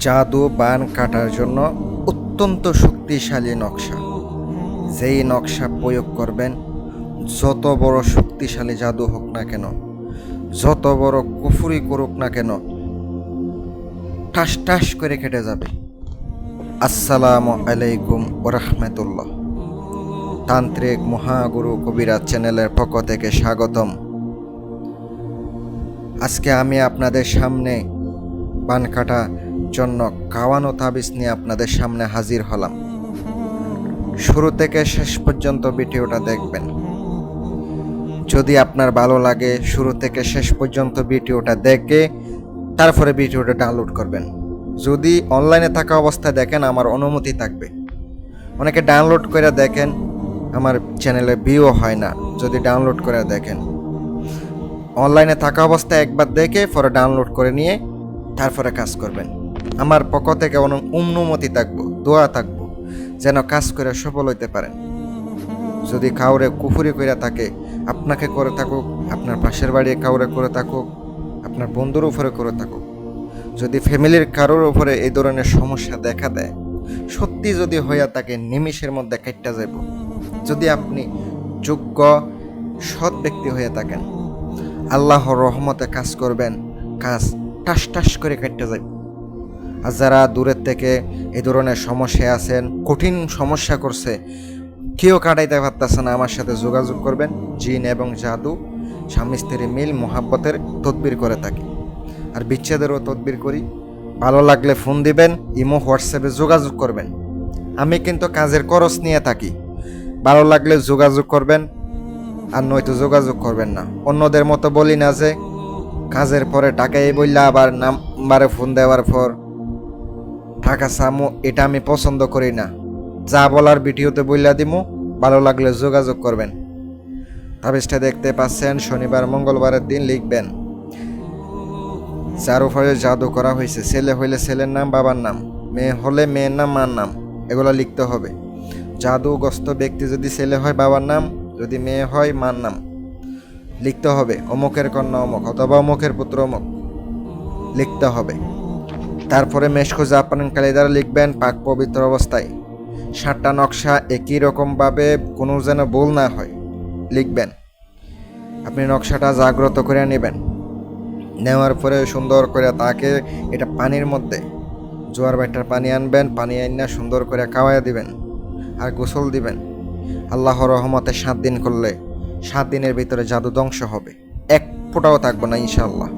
জাদু বান কাটার জন্য অত্যন্ত শক্তিশালী নকশা। যেই নকশা প্রয়োগ করবেন, যত বড় শক্তিশালী জাদু হোক না কেন, যত বড় কুফরি করুক না কেন, ঠাস ঠাস করে কেটে যাবে। আসসালামু আলাইকুম ওরহমতুল্লাহ। তান্ত্রিক মহাগুরু কবিরাজ চ্যানেলের পক্ষ থেকে স্বাগতম। আজকে আমি আপনাদের সামনে বান কাটার জন্য কাওয়ানো তাবিজ নিয়ে আপনাদের সামনে হাজির হলাম। শুরু থেকে শেষ পর্যন্ত ভিডিওটা দেখবেন। যদি আপনার ভালো লাগে, শুরু থেকে শেষ পর্যন্ত ভিডিওটা দেখে তারপরে ভিডিওটা ডাউনলোড করবেন। যদি অনলাইনে থাকা অবস্থায় দেখেন, আমার অনুমতি থাকবে। অনেকে ডাউনলোড করে দেখেন, আমার চ্যানেলে ভিউ হয় না। যদি ডাউনলোড করে দেখেন, অনলাইনে থাকা অবস্থায় একবার দেখে পরে ডাউনলোড করে নিয়ে তারপরে কাজ করবেন। আমার পক্ষ থেকে অনুমতি থাকবো, দোয়া থাকবো যেন কাজ করে সফল হইতে পারেন। যদি কাউরে কুফুরি করে থাকে, আপনাকে করে থাকুক, আপনার পাশের বাড়ি কাউরে করে থাকুক, আপনার বন্ধুর উপরে করে থাকুক, যদি ফ্যামিলির কারোর উপরে এই ধরনের সমস্যা দেখা দেয়, সত্যি যদি হইয়া থাকে, নিমিষের মধ্যে কাটটা যাইব। যদি আপনি যোগ্য সৎ ব্যক্তি হয়ে থাকেন, আল্লাহর রহমতে কাজ করবেন, কাজ টাস টাস করে কাটতে যাইব। আর যারা দূরের থেকে এই ধরনের সমস্যায় আছেন, কঠিন সমস্যা করছে, কেউ কাটাইতে পারতেছে না, আমার সাথে যোগাযোগ করবেন। জিন এবং জাদু, স্বামী স্ত্রী মিল মোহাব্বতের তদবির করে থাকি, আর বিচ্ছেদেরও তদবির করি। ভালো লাগলে ফোন দিবেন, ইমো হোয়াটসঅ্যাপে যোগাযোগ করবেন। আমি কিন্তু কাজের খরচ নিয়ে থাকি। ভালো লাগলে যোগাযোগ করবেন, আর নয়তো যোগাযোগ করবেন না। অন্যদের মতো বলি না যে কাজের পরে টাকাই বললা আবার নাম্বারে ফোন দেওয়ার পর টাকা চামো, এটা আমি পছন্দ করি না। যা বলার ভিডিওতে বললা দিমু, ভালো লাগলে যোগাযোগ করবেন। তাবিজটা দেখতে পাচ্ছেন, শনিবার মঙ্গলবারের দিন লিখবেন যার উপরে জাদু করা হয়েছে। ছেলে হইলে ছেলের নাম, বাবার নাম, মেয়ে হলে মেয়ের নাম, মার নাম, এগুলো লিখতে হবে। জাদুগ্রস্ত ব্যক্তি যদি ছেলে হয় বাবার নাম, যদি মেয়ে হয় মার নাম লিখতে হবে। অমুকের কন্যা অমুক, অথবা অমুকের পুত্র অমুক লিখতে হবে। তারপরে মেশকো জাপান কালি দ্বারা লিখবেন পাক পবিত্র অবস্থায়। 7টা নকশা একই রকমভাবে কোনো যেন ভুল না হয় লিখবেন। আপনি নকশাটা জাগ্রত করে নেবেন। নেওয়ার পরে সুন্দর করে তাকে এটা পানির মধ্যে জোয়ার বাটার পানি আনবেন, পানি আইনা সুন্দর করে খাওয়াইয়া দিবেন আর গোসল দিবেন। আল্লাহর রহমতে 7 দিন করলে 7 দিনের ভিতরে জাদু ধ্বংস হবে, এক ফোঁটাও থাকবে না ইনশাআল্লাহ।